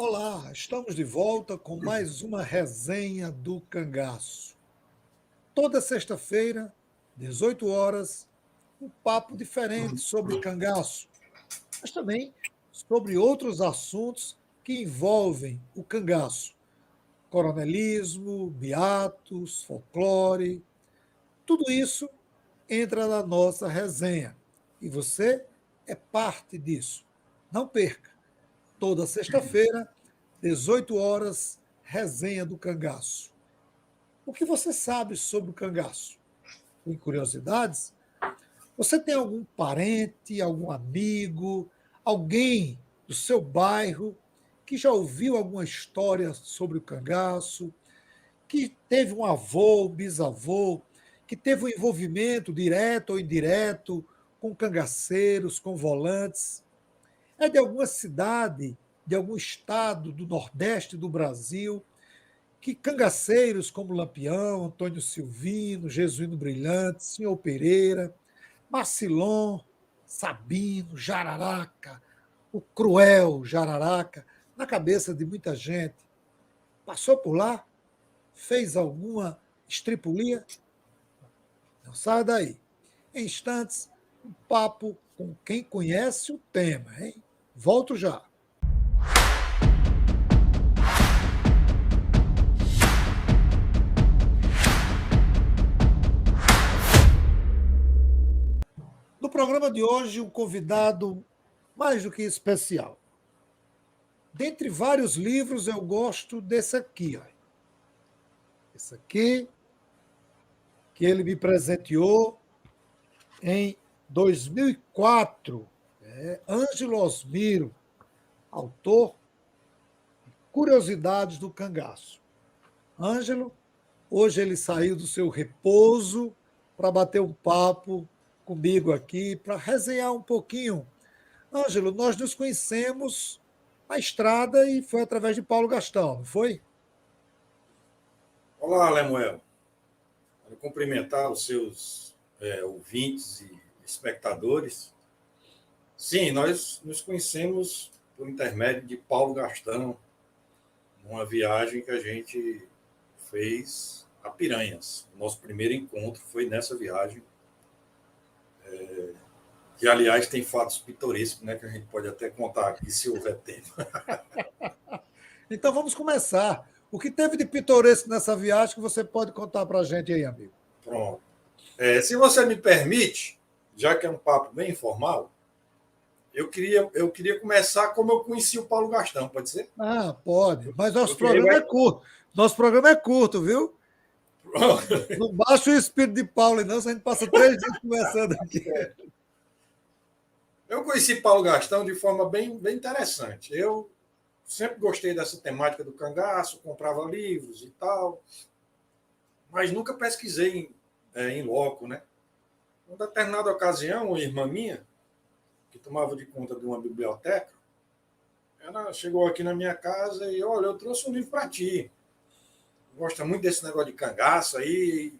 Olá, estamos de volta com mais uma resenha do Cangaço. Toda sexta-feira, 18 horas, um papo diferente sobre cangaço, mas também sobre outros assuntos que envolvem o cangaço. Coronelismo, beatos, folclore, tudo isso entra na nossa resenha. E você é parte disso. Não perca! Toda sexta-feira, 18 horas, resenha do cangaço. O que você sabe sobre o cangaço? Tem curiosidades? Você tem algum parente, algum amigo, alguém do seu bairro que já ouviu alguma história sobre o cangaço, que teve um avô, bisavô, que teve um envolvimento direto ou indireto com cangaceiros, com volantes? É de alguma cidade, de algum estado do Nordeste do Brasil, que cangaceiros como Lampião, Antônio Silvino, Jesuíno Brilhante, Senhor Pereira, Marcilon, Sabino, Jararaca, o cruel Jararaca, na cabeça de muita gente. Passou por lá? Fez alguma estripulia? Não saia daí. Em instantes, um papo com quem conhece o tema, hein? Volto já. No programa de hoje, um convidado mais do que especial. Dentre vários livros, eu gosto desse aqui. Ó. Esse aqui, que ele me presenteou em 2004. Ângelo Osmiro, autor de Curiosidades do Cangaço. Ângelo, hoje ele saiu do seu repouso para bater um papo comigo aqui, para resenhar um pouquinho. Ângelo, nós nos conhecemos na estrada e foi através de Paulo Gastão, não foi? Olá, Lemuel. Quero cumprimentar os seus ouvintes e espectadores. Sim, nós nos conhecemos por intermédio de Paulo Gastão, numa viagem que a gente fez a Piranhas. Nosso primeiro encontro foi nessa viagem, que, aliás, tem fatos pitorescos, né, que a gente pode até contar aqui, se houver tempo. Então vamos começar. O que teve de pitoresco nessa viagem que você pode contar para a gente aí, amigo? Pronto. Se você me permite, já que é um papo bem informal, eu queria começar como eu conheci o Paulo Gastão, pode ser? Ah, pode. Mas nosso Porque aí programa é vai. curto. Nosso programa é curto, viu? Não baixa o espírito de Paulo, não, senão a gente passa 3 dias conversando aqui. Eu conheci Paulo Gastão de forma bem interessante. Eu sempre gostei dessa temática do cangaço, comprava livros e tal, mas nunca pesquisei em loco, né? Em uma determinada ocasião, uma irmã minha, que tomava de conta de uma biblioteca, ela chegou aqui na minha casa e, olha, eu trouxe um livro para ti. Gosta muito desse negócio de cangaço aí.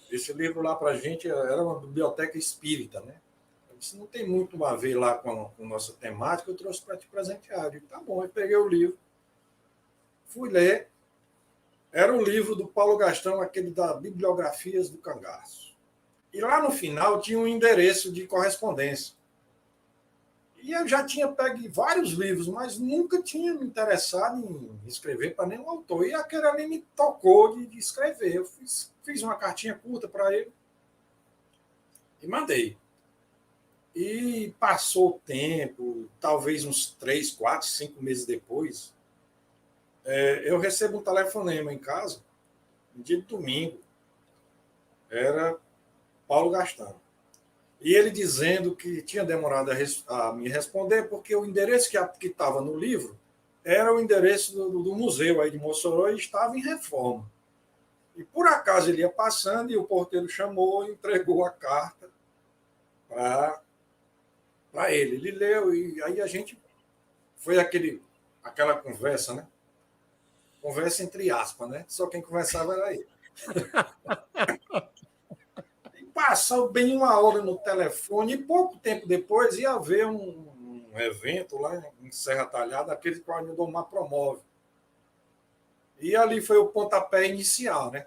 Esse livro lá para a gente era uma biblioteca espírita, né? Eu disse, não tem muito a ver lá com nossa temática, eu trouxe para te presentear. Eu disse, tá bom, eu peguei o livro, fui ler. Era o livro do Paulo Gastão, aquele da Bibliografias do Cangaço. E lá no final tinha um endereço de correspondência. E eu já tinha pego vários livros, mas nunca tinha me interessado em escrever para nenhum autor. E aquele ali me tocou de escrever. Eu fiz uma cartinha curta para ele e mandei. E passou o tempo, talvez uns 3, 4, 5 meses depois, eu recebo um telefonema em casa, no dia de domingo. Era Paulo Gastão. E ele dizendo que tinha demorado a me responder porque o endereço que estava no livro era o endereço do museu aí de Mossoró e estava em reforma. E por acaso ele ia passando e o porteiro chamou e entregou a carta para ele. Ele leu e aí a gente foi aquela conversa, né? Conversa entre aspas, né? Só quem conversava era ele. Passou bem uma hora no telefone e pouco tempo depois ia haver um evento lá em Serra Talhada, aquele que o Anildomar promove. E ali foi o pontapé inicial, né?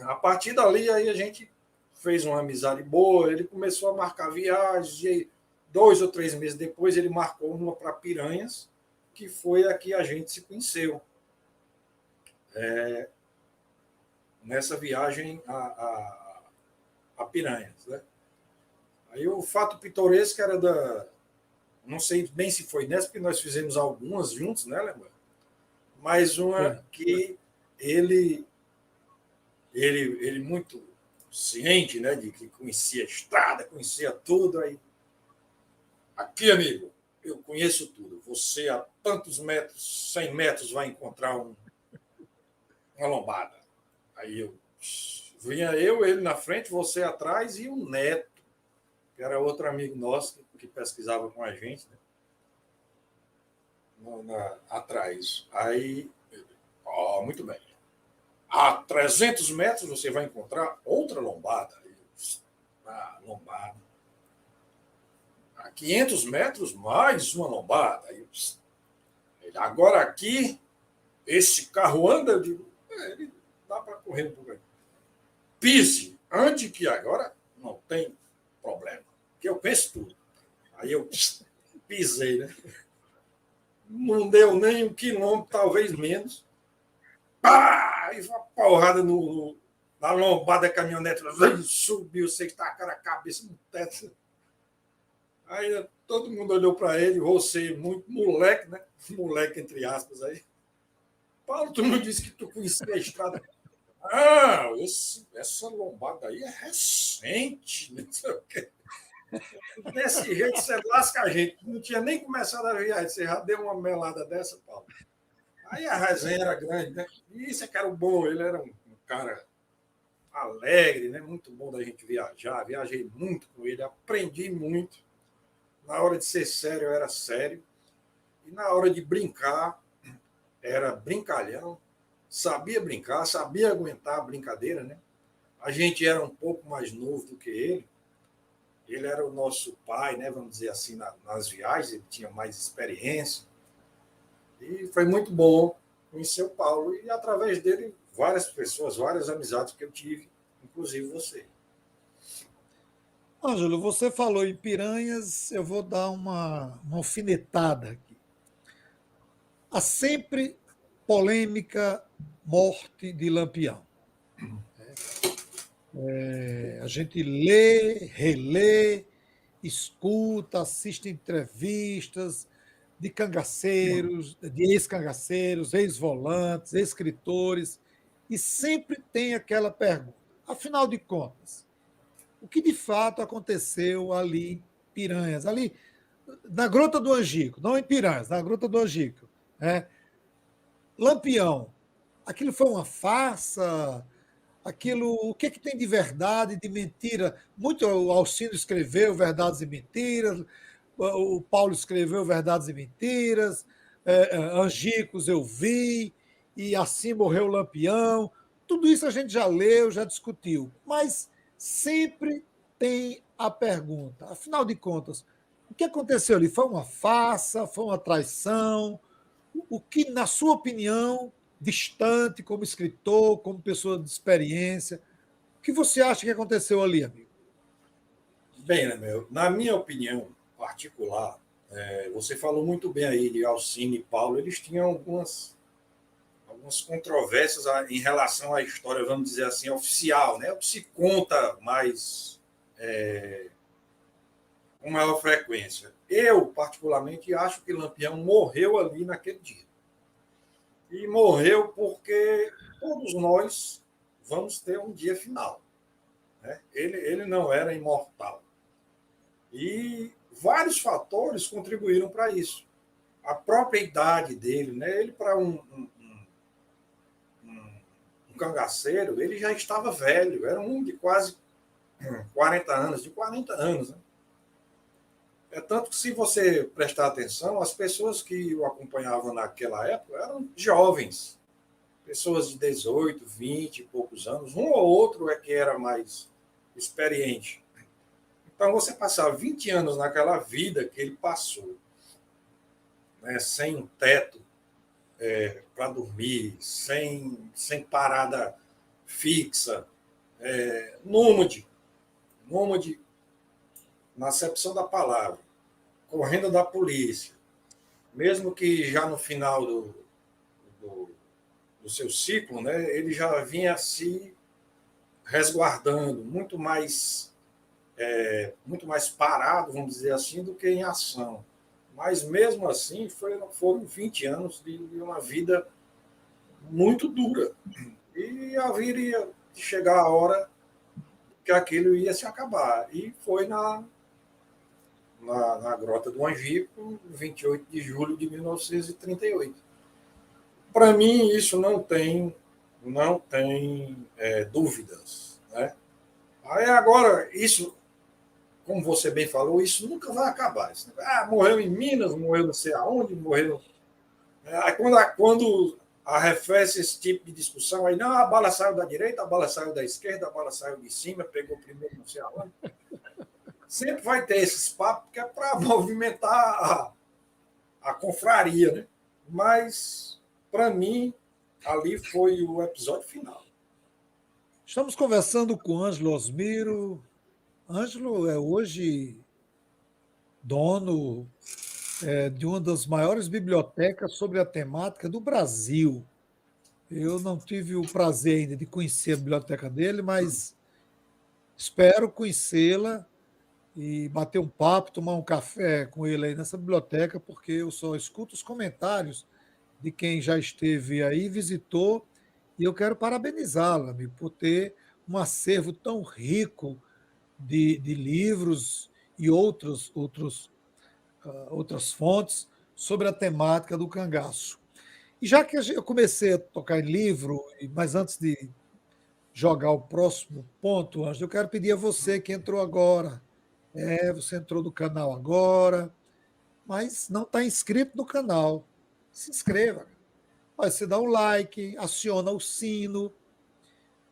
A partir dali, aí a gente fez uma amizade boa, ele começou a marcar viagens, e 2 ou 3 meses depois ele marcou uma para Piranhas, que foi a que a gente se conheceu. Nessa viagem a Piranhas, né? Aí o fato pitoresco era não sei bem se foi nessa, porque nós fizemos algumas juntos, né, Lembra? Mas uma Foi. que ele muito ciente, né, de que conhecia a estrada, conhecia tudo, aí aqui, amigo, eu conheço tudo. Você a tantos metros, 100 metros, vai encontrar uma lombada. Aí vinha ele na frente, você atrás e o Neto, que era outro amigo nosso que pesquisava com a gente, né? Atrás. Aí, muito bem. A 300 metros você vai encontrar outra lombada. Lombada. A 500 metros, mais uma lombada. Agora aqui, esse carro anda, eu digo, ele dá para correr um pouco aí. Pise, ande que agora não tem problema, que eu penso tudo. Aí eu pisei, né? Não deu nem 1 quilômetro, talvez menos. Pá! E uma porrada na lombada da caminhonete. Subiu, você tacaram a cabeça no teto. Aí todo mundo olhou para ele, você, muito moleque, né? Moleque, entre aspas, aí. Paulo, tu não disse que tu conhecia a estrada? Ah, essa lombada aí é recente, não sei o quê. Desse jeito você lasca a gente. Não tinha nem começado a viagem, você já deu uma melada dessa, Paulo. Aí a resenha era grande, né? E isso é que era o bom, ele era um cara alegre, né? Muito bom da gente viajar. Viajei muito com ele, aprendi muito. Na hora de ser sério, eu era sério. E na hora de brincar, era brincalhão. Sabia brincar, sabia aguentar a brincadeira, né? A gente era um pouco mais novo do que ele. Ele era o nosso pai, né? Vamos dizer assim, nas viagens, ele tinha mais experiência. E foi muito bom conhecer o Paulo. E através dele, várias pessoas, várias amizades que eu tive, inclusive você. Ângelo, você falou em Piranhas, eu vou dar uma alfinetada aqui. Há sempre polêmica morte de Lampião. A gente lê, relê, escuta, assiste entrevistas de cangaceiros, de ex-cangaceiros, ex-volantes, escritores, e sempre tem aquela pergunta: afinal de contas, o que de fato aconteceu ali em Piranhas, ali na Grota do Angico, não em Piranhas, na Grota do Angico, né? Lampião, aquilo foi uma farsa? Aquilo, o que, que tem de verdade, de mentira? Muito o Alcino escreveu Verdades e Mentiras, o Paulo escreveu Verdades e Mentiras, Angicos eu vi, e assim morreu o Lampião. Tudo isso a gente já leu, já discutiu, mas sempre tem a pergunta, afinal de contas, o que aconteceu ali? Foi uma farsa? Foi uma traição? O que, na sua opinião, distante, como escritor, como pessoa de experiência, o que você acha que aconteceu ali, amigo? Bem, né, na minha opinião particular, você falou muito bem aí de Alcine e Paulo, eles tinham algumas controvérsias em relação à história, vamos dizer assim, oficial, né? O que se conta mais com maior frequência. Eu, particularmente, acho que Lampião morreu ali naquele dia. E morreu porque todos nós vamos ter um dia final. Né? Ele não era imortal. E vários fatores contribuíram para isso. A própria idade dele, né? Ele, para um cangaceiro, ele já estava velho, era um de quase 40 anos, de 40 anos. Né? É tanto que, se você prestar atenção, as pessoas que o acompanhavam naquela época eram jovens, pessoas de 18, 20 e poucos anos, um ou outro é que era mais experiente. Então, você passar 20 anos naquela vida que ele passou, né, sem um teto para dormir, sem parada fixa, nômade, nômade na acepção da palavra, correndo da polícia, mesmo que já no final do seu ciclo, né, ele já vinha se resguardando, muito mais parado, vamos dizer assim, do que em ação. Mas, mesmo assim, foram 20 anos de uma vida muito dura. E haveria de chegar a hora que aquilo ia se acabar. E foi na Grota do Angico, 28 de julho de 1938. Para mim, isso não tem dúvidas. Né? Aí agora, isso, como você bem falou, isso nunca vai acabar. Morreu em Minas, morreu não sei aonde, morreu. Aí quando arrefece esse tipo de discussão, aí não, a bala saiu da direita, a bala saiu da esquerda, a bala saiu de cima, pegou primeiro não sei aonde. Sempre vai ter esses papos que é para movimentar a confraria, né? Mas, para mim, ali foi o episódio final. Estamos conversando com Ângelo Osmiro. Ângelo é hoje dono de uma das maiores bibliotecas sobre a temática do Brasil. Eu não tive o prazer ainda de conhecer a biblioteca dele, mas espero conhecê-la e bater um papo, tomar um café com ele aí nessa biblioteca, porque eu só escuto os comentários de quem já esteve aí, visitou, e eu quero parabenizá-lo, amigo, por ter um acervo tão rico de livros e outras fontes sobre a temática do cangaço. E já que eu comecei a tocar em livro, mas antes de jogar o próximo ponto, Ângelo, eu quero pedir a você que entrou agora. Você entrou no canal agora, mas não está inscrito no canal. Se inscreva. Você dá um like, aciona o sino,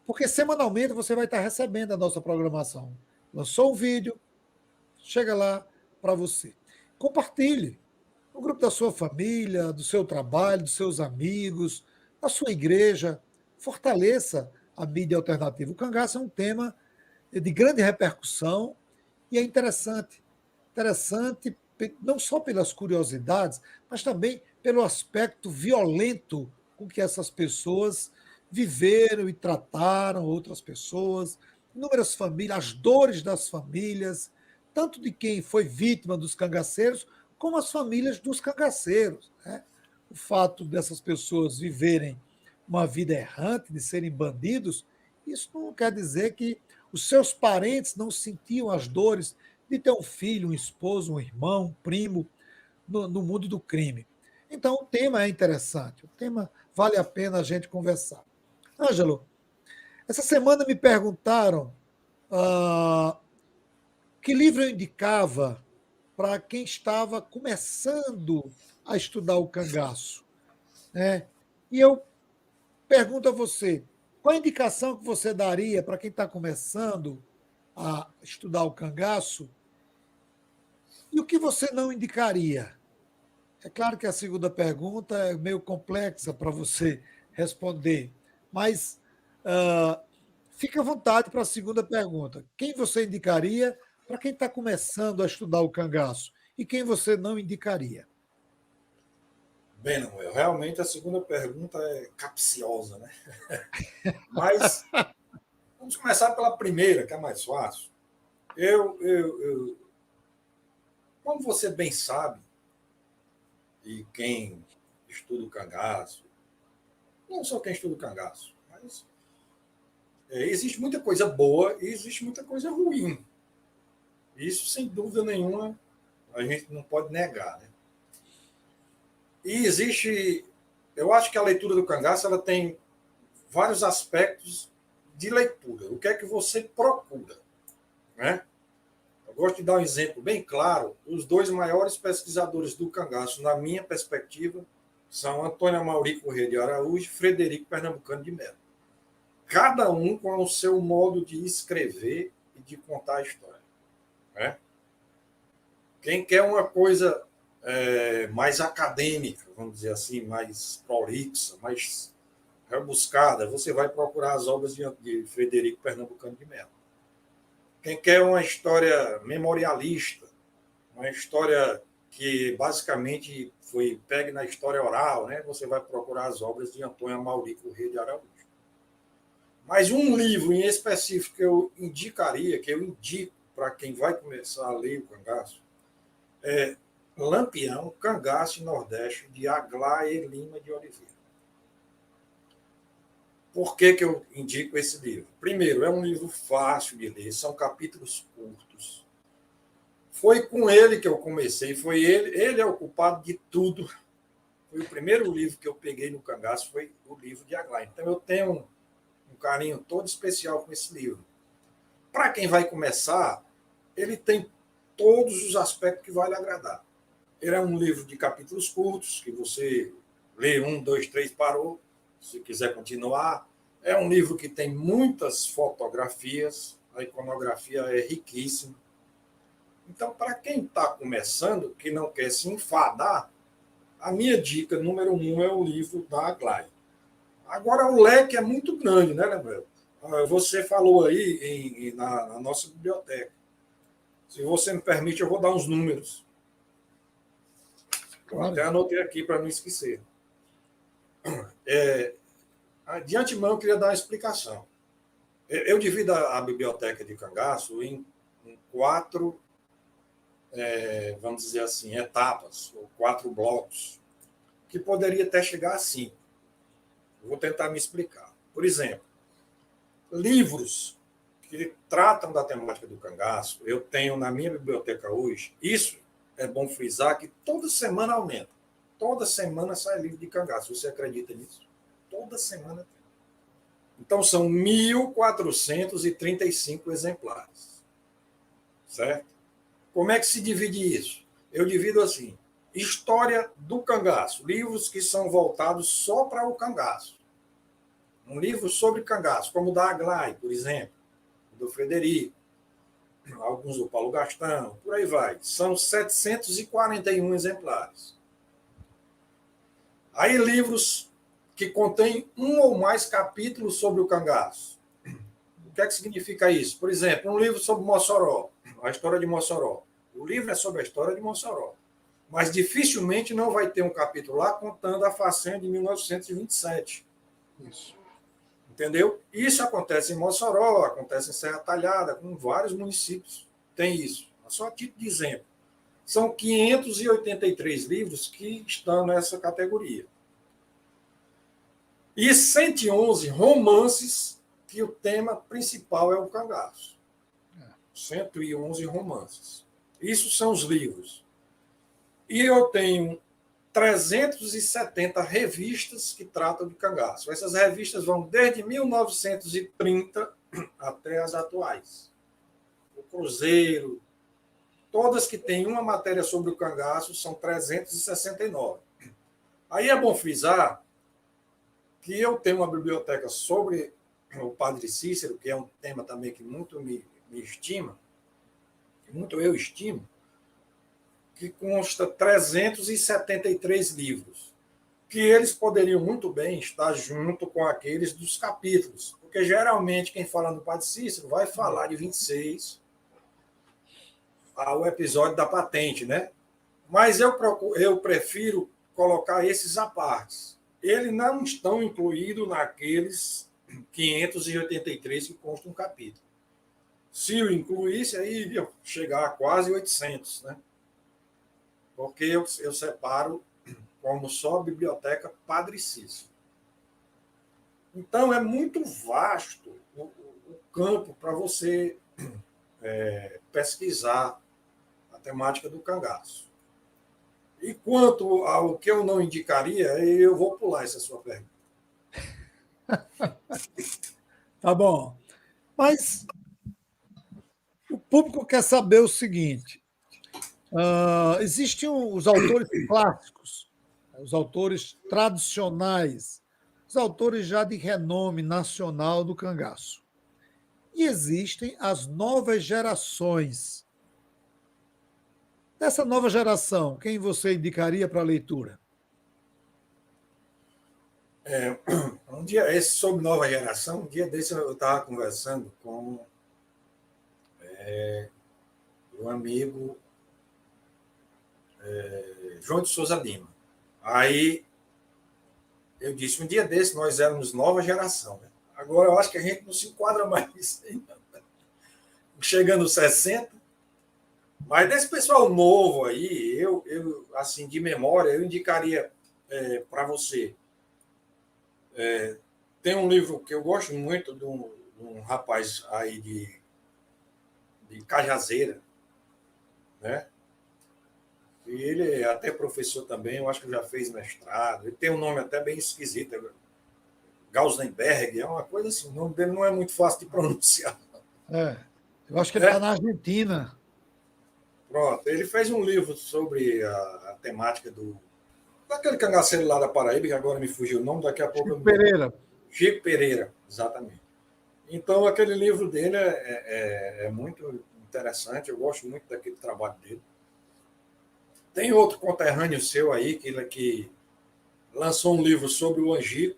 porque semanalmente você vai estar recebendo a nossa programação. Lançou um vídeo, chega lá para você. Compartilhe no grupo da sua família, do seu trabalho, dos seus amigos, da sua igreja. Fortaleça a mídia alternativa. O cangaço é um tema de grande repercussão e é interessante. Interessante não só pelas curiosidades, mas também pelo aspecto violento com que essas pessoas viveram e trataram outras pessoas, inúmeras famílias, as dores das famílias, tanto de quem foi vítima dos cangaceiros, como as famílias dos cangaceiros. Né? O fato dessas pessoas viverem uma vida errante, de serem bandidos, isso não quer dizer que os seus parentes não sentiam as dores de ter um filho, um esposo, um irmão, um primo no mundo do crime. Então, o tema é interessante, o tema vale a pena a gente conversar. Ângelo, essa semana me perguntaram que livro eu indicava para quem estava começando a estudar o cangaço. Né? E eu pergunto a você, qual a indicação que você daria para quem está começando a estudar o cangaço e o que você não indicaria? É claro que a segunda pergunta é meio complexa para você responder, mas fique à vontade para a segunda pergunta. Quem você indicaria para quem está começando a estudar o cangaço e quem você não indicaria? Bem, não, realmente a segunda pergunta é capciosa, né? Mas vamos começar pela primeira, que é mais fácil. Como você bem sabe, e quem estuda o cangaço, não só quem estuda o cangaço, mas existe muita coisa boa e existe muita coisa ruim. Isso, sem dúvida nenhuma, a gente não pode negar. Né? E eu acho que a leitura do cangaço ela tem vários aspectos de leitura. O que é que você procura? Né? Eu gosto de dar um exemplo bem claro. Os dois maiores pesquisadores do cangaço, na minha perspectiva, são Antônio Amauri Corrêa de Araújo e Frederico Pernambucano de Mello. Cada um com o seu modo de escrever e de contar a história. Né? Quem quer uma coisa mais acadêmica, vamos dizer assim, mais prolixa, mais rebuscada, você vai procurar as obras de Frederico Pernambucano de Melo. Quem quer uma história memorialista, uma história que basicamente foi pegue na história oral, né? Você vai procurar as obras de Antônio Amauri Corrêa de Araújo. Mas um livro em específico que eu indicaria, que eu indico para quem vai começar a ler o cangaço, é Lampião, Cangaço e Nordeste, de Aglaé Lima de Oliveira. Por que eu indico esse livro? Primeiro, é um livro fácil de ler, são capítulos curtos. Foi com ele que eu comecei, foi ele é o culpado de tudo. Foi o primeiro livro que eu peguei no cangaço, foi o livro de Aglaé. Então eu tenho um carinho todo especial com esse livro. Para quem vai começar, ele tem todos os aspectos que vai lhe agradar. Ele é um livro de capítulos curtos, que você lê 1, 2, 3, parou, se quiser continuar. É um livro que tem muitas fotografias, a iconografia é riquíssima. Então, para quem está começando, que não quer se enfadar, a minha dica número 1 é o livro da Aglaé. Agora, o leque é muito grande, né, Gabriel? Você falou aí na nossa biblioteca. Se você me permite, eu vou dar uns números. Eu até anotei aqui para não esquecer. De antemão, eu queria dar uma explicação. Eu divido a biblioteca de Cangaço em 4, vamos dizer assim, etapas, ou 4 blocos, que poderia até chegar a 5. Vou tentar me explicar. Por exemplo, livros que tratam da temática do cangaço, eu tenho na minha biblioteca hoje, isso é bom frisar que toda semana aumenta. Toda semana sai livro de cangaço. Você acredita nisso? Toda semana tem. Então, são 1.435 exemplares. Certo? Como é que se divide isso? Eu divido assim: história do cangaço, livros que são voltados só para o cangaço. Um livro sobre cangaço, como o da Aglaé, por exemplo, do Frederico, alguns do Paulo Gastão, por aí vai. São 741 exemplares. Aí livros que contêm um ou mais capítulos sobre o cangaço. O que é que significa isso? Por exemplo, um livro sobre Mossoró, a história de Mossoró. O livro é sobre a história de Mossoró. Mas dificilmente não vai ter um capítulo lá contando a façanha de 1927. Isso. Entendeu? Isso acontece em Mossoró, acontece em Serra Talhada, com vários municípios. Tem isso. Só a título de exemplo. São 583 livros que estão nessa categoria. E 111 romances, que o tema principal é o cangaço. 111 romances. Isso são os livros. E eu tenho 370 revistas que tratam de cangaço. Essas revistas vão desde 1930 até as atuais. O Cruzeiro, todas que têm uma matéria sobre o cangaço são 369. Aí é bom frisar que eu tenho uma biblioteca sobre o Padre Cícero, que é um tema também que muito me estima, que muito eu estimo, que consta 373 livros, que eles poderiam muito bem estar junto com aqueles dos capítulos, porque geralmente quem fala no Padre Cícero vai falar de 26 ao episódio da patente, né? Mas eu prefiro colocar esses à parte. Eles não estão incluídos naqueles 583 que constam um capítulo. Se eu incluísse, aí ia chegar a quase 800, né? Porque eu separo como só biblioteca Padre Cícero. Então, é muito vasto o campo para você pesquisar a temática do cangaço. E quanto ao que eu não indicaria, eu vou pular essa sua pergunta. Tá bom. Mas o público quer saber o seguinte: existem os autores clássicos, os autores tradicionais, os autores já de renome nacional do cangaço. E existem as novas gerações. Dessa nova geração, quem você indicaria para a leitura? Um dia, esse sobre nova geração, um dia desse eu estava conversando com um amigo João de Souza Lima. Aí eu disse, um dia desse nós éramos nova geração. Né? Agora eu acho que a gente não se enquadra mais nisso ainda. Chegando aos 60, mas desse pessoal novo aí, assim, de memória, eu indicaria para você. Tem um livro que eu gosto muito de um rapaz aí de Cajazeira, né? E ele é até professor também, eu acho que já fez mestrado. Ele tem um nome até bem esquisito, Gausenberg, é uma coisa assim, o nome dele não é muito fácil de pronunciar. É, eu acho que ele está Né? na Argentina. Pronto, ele fez um livro sobre a temática daquele cangaceiro lá da Paraíba, que agora me fugiu o nome, daqui a pouco Chico eu me lembro. Pereira. Chico Pereira, exatamente. Então, aquele livro dele é muito interessante, eu gosto muito daquele trabalho dele. Tem outro conterrâneo seu aí, que lançou um livro sobre o Angico,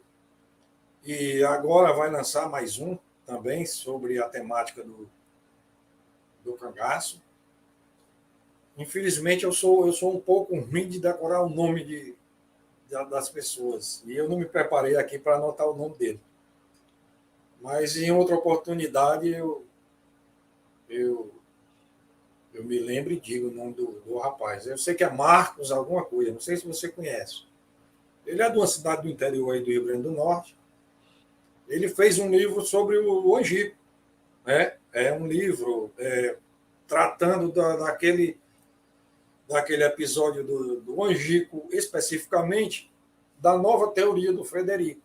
e agora vai lançar mais um também sobre a temática do cangaço. Infelizmente, eu sou um pouco ruim de decorar o nome das pessoas, e eu não me preparei aqui para anotar o nome dele. Mas em outra oportunidade eu, eu me lembro e digo o nome do rapaz. Eu sei que é Marcos alguma coisa, não sei se você conhece. Ele é de uma cidade do interior aí do Rio Grande do Norte. Ele fez um livro sobre o Angico. Né? É um livro tratando daquele episódio do Angico, especificamente da nova teoria do Frederico.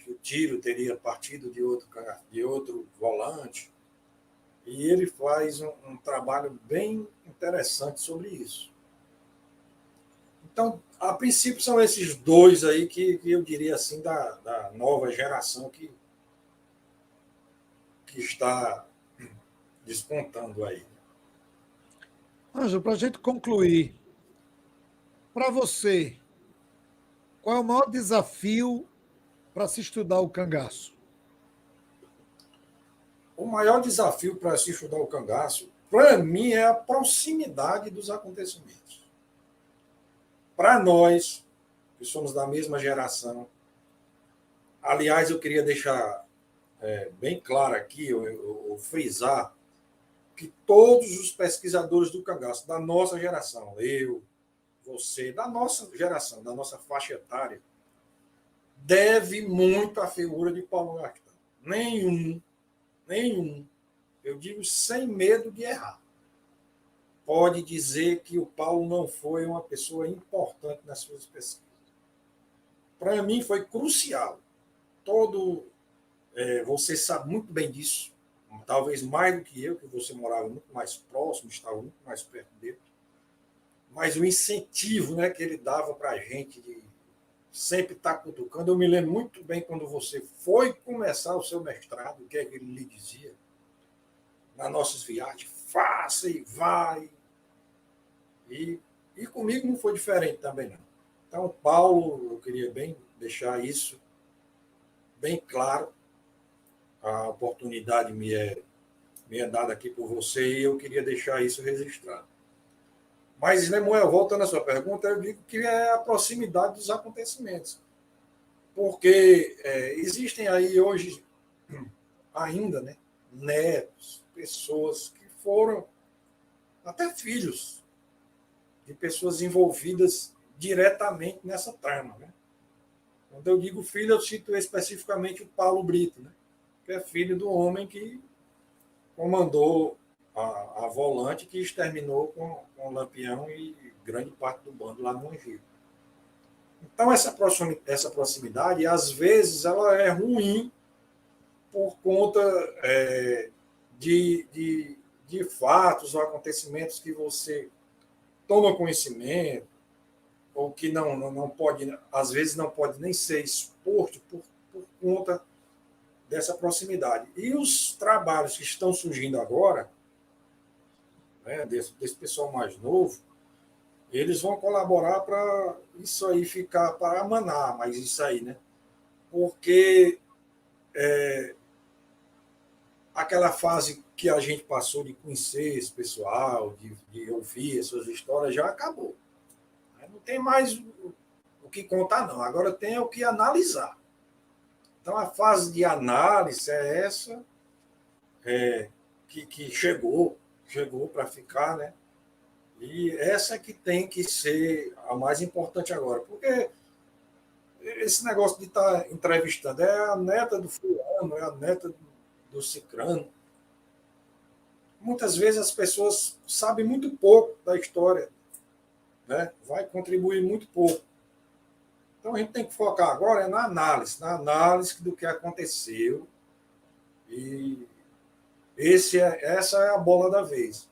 Que o tiro teria partido de outro volante. E ele faz um trabalho bem interessante sobre isso. Então, a princípio, são esses dois aí que eu diria assim da nova geração que está despontando aí. Ângelo, para a gente concluir, para você, qual é o maior desafio para se estudar o cangaço? O maior desafio para se estudar o cangaço, para mim, é a proximidade dos acontecimentos. Para nós, que somos da mesma geração, aliás, eu queria deixar bem claro aqui, eu frisar, que todos os pesquisadores do cangaço da nossa geração, eu, você, da nossa geração, da nossa faixa etária, deve muito à figura de Paulo Gastão. Nenhum, eu digo sem medo de errar, pode dizer que o Paulo não foi uma pessoa importante nas suas pesquisas. Para mim foi crucial. Você sabe muito bem disso, talvez mais do que eu, que você morava muito mais próximo, estava muito mais perto dele, mas o incentivo, né, que ele dava para a gente de sempre estar cutucando. Eu me lembro muito bem quando você foi começar o seu mestrado, o que é que ele lhe dizia nas nossas viagens: faça e vai. E comigo não foi diferente também, não. Então, Paulo, eu queria bem deixar isso bem claro. A oportunidade me é dada aqui por você e eu queria deixar isso registrado. Mas, Lemuel, voltando à sua pergunta, eu digo que é a proximidade dos acontecimentos. Porque existem aí hoje ainda, né, netos, pessoas que foram até filhos de pessoas envolvidas diretamente nessa trama. Né? Quando eu digo filho, eu cito especificamente o Paulo Brito, né, que é filho do homem que comandou a volante que exterminou com o Lampião e grande parte do bando lá no Angico. Então, essa proximidade, às vezes, ela é ruim por conta de fatos ou acontecimentos que você toma conhecimento, ou que não pode, às vezes, não pode nem ser exposto por conta dessa proximidade. E os trabalhos que estão surgindo agora, né, desse pessoal mais novo, eles vão colaborar para isso aí ficar, para amanar mais isso aí, né? Porque aquela fase que a gente passou de conhecer esse pessoal, de ouvir as suas histórias, já acabou. Não tem mais o que contar, não. Agora tem o que analisar. Então, a fase de análise é essa que chegou para ficar, né? E essa que tem que ser a mais importante agora. Porque esse negócio de estar entrevistando é a neta do fulano, é a neta do cicrano. Muitas vezes as pessoas sabem muito pouco da história, né? Vai contribuir muito pouco. Então a gente tem que focar agora na análise do que aconteceu. E essa é a bola da vez.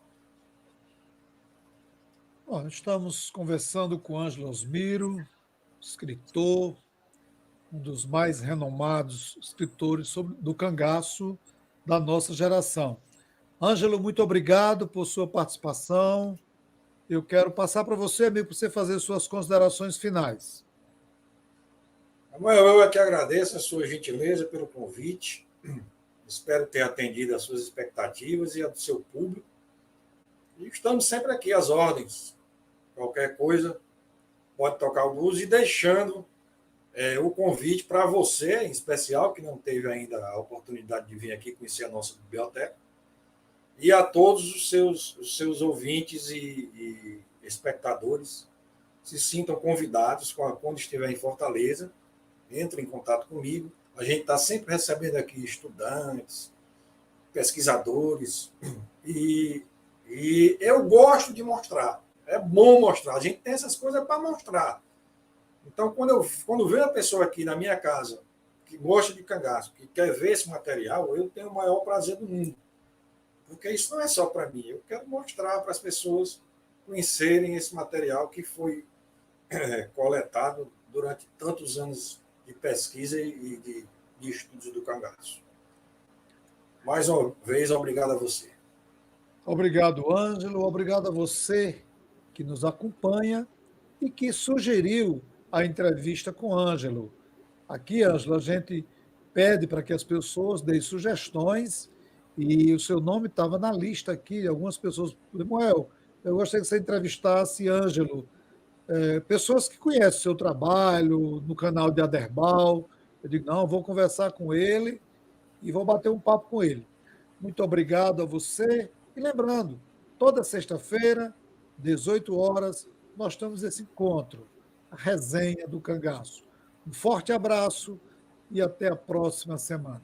Bom, estamos conversando com Ângelo Osmiro, escritor, um dos mais renomados escritores do cangaço da nossa geração. Ângelo, muito obrigado por sua participação. Eu quero passar para você, amigo, para você fazer suas considerações finais. Samuel, eu é que agradeço a sua gentileza pelo convite. Espero ter atendido às suas expectativas e a do seu público. E estamos sempre aqui às ordens. Qualquer coisa pode tocar o blues, e deixando o convite para você, em especial, que não teve ainda a oportunidade de vir aqui conhecer a nossa biblioteca, e a todos os seus ouvintes e espectadores se sintam convidados quando estiver em Fortaleza, entre em contato comigo. A gente está sempre recebendo aqui estudantes, pesquisadores, e eu gosto de mostrar. É bom mostrar. A gente tem essas coisas para mostrar. Então, quando vem uma pessoa aqui na minha casa que gosta de cangaço, que quer ver esse material, eu tenho o maior prazer do mundo. Porque isso não é só para mim. Eu quero mostrar para as pessoas conhecerem esse material que foi coletado durante tantos anos de pesquisa e de estudos do cangaço. Mais uma vez, obrigado a você. Obrigado, Ângelo. Obrigado a você que nos acompanha e que sugeriu a entrevista com Ângelo. Aqui, Ângelo, a gente pede para que as pessoas deem sugestões e o seu nome estava na lista aqui. Algumas pessoas, Samuel, eu gostaria que você entrevistasse Ângelo, pessoas que conhecem o seu trabalho no canal de Aderbal. Eu digo, não, vou conversar com ele e vou bater um papo com ele. Muito obrigado a você. E lembrando, toda sexta-feira, 18 horas, nós temos esse encontro, a resenha do cangaço. Um forte abraço e até a próxima semana.